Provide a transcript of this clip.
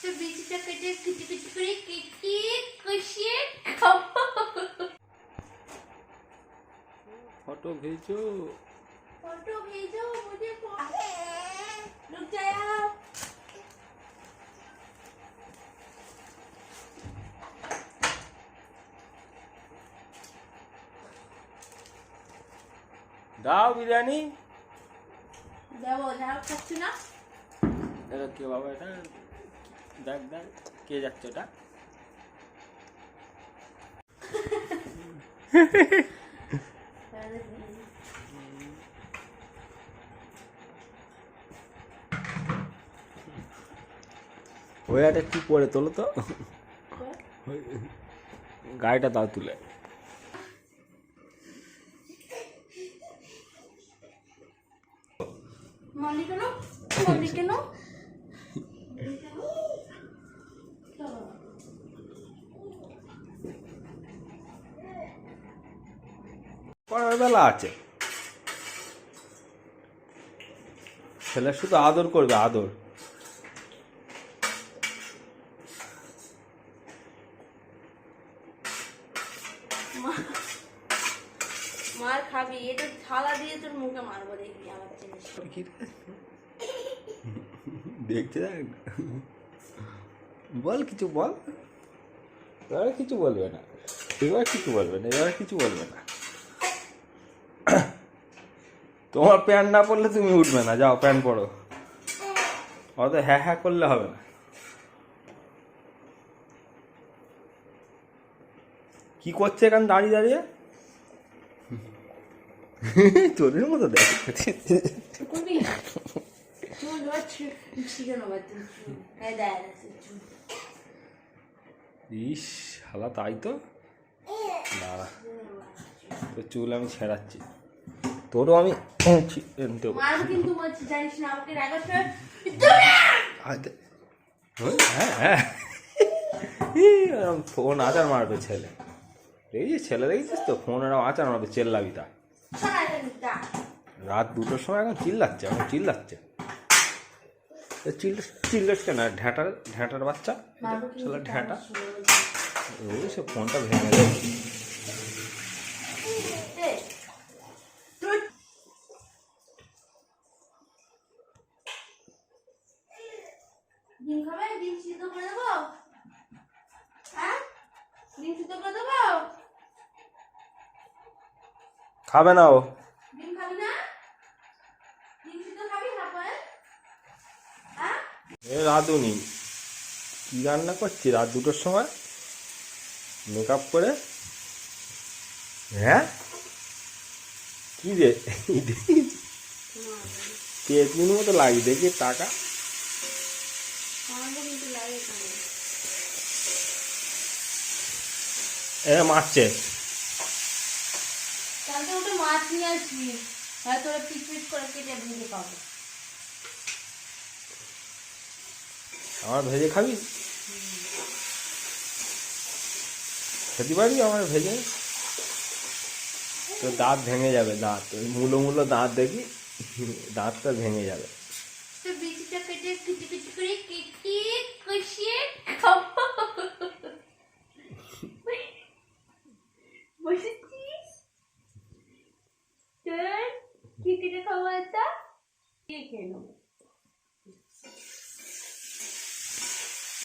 তো বিচিটা কেটে কুচি কুচি করে কেটে কষিয়ে খাবো। ফটো भेजो। फोटो भेजो मुझे। रुक जाओ। দাও বিরিয়ানি। যাবো যাও খাচ্ছি না। এটা কে বাবা? এটা দেখ দেখ কে যাচ্ছে এটা। ওই একটা কি পরে তোলো তো, গাড়িটা দাও তুলে। মালি কেন? মালি কেন? পরের বেলা আছে, ছেলে শুধু আদর করবে আদর। মার খাবি, এটা থালা দিয়ে তোর মুখে মারবো, দেখবি আমার জিনিস। দেখছে দেখ, বল কিছু বল। এবার কিছু বলবে না, এবার কিছু বলবে না, এবার কিছু বলবে না। তোমার প্যান্ট না পরলে তুমি উঠবে না, যাও প্যান্ট পরো। অত হ্যাঁ হ্যাঁ করলে হবে না। কি করছে এখানে দাঁড়িয়ে দাঁড়িয়ে? চোরের মতো দেখ। ইস হালা, তাই তো। দাঁড়া, তোর চুল আমি ছেঁড়াচ্ছি, তোরও আমি দেবো। হ্যাঁ, ফোন আচার মারবে ছেলে, দেখেছিস ছেলে, দেখেছিস তো ফোন এরকম আচার মারবে, চেল্লাবি তা। রাত 2টোর সময় এখন চিল্লাচ্ছে, এখন চিল্লাচ্ছে। চিল্লাস কেন? ঢ্যাঁটার বাচ্চা, ছেলে ঢ্যাঁটা। ওই সে ফোনটা ভেঙে দেবে। ডিম খাবে? ডিম সিদ্ধ করে দেবো? হ্যাঁ, ডিম সিদ্ধ করে দেবো? খাবে না ও। ডিম খাবি না? ডিম সিদ্ধ খাবি না? হ্যাঁ, এ রাঁধুনি কি রান্না করছি রাত 2টোর সময় মেকআপ করে? হ্যাঁ কি রে, পেটনির মতো লাগি দেখি টাকা। এ মারছে। তাহলে ওটা মাছ নিয়ে আসবি, হয়তো ওরা পিস পিস করে কেটে ভেজে খাবো। আমার ভেজে খাবি? খেতে পারবি আমার ভেজে? তো দাঁত ভেঙে যাবে, দাঁত ওই মুলো দাঁত দেখি, দাঁতটা ভেঙে যাবে।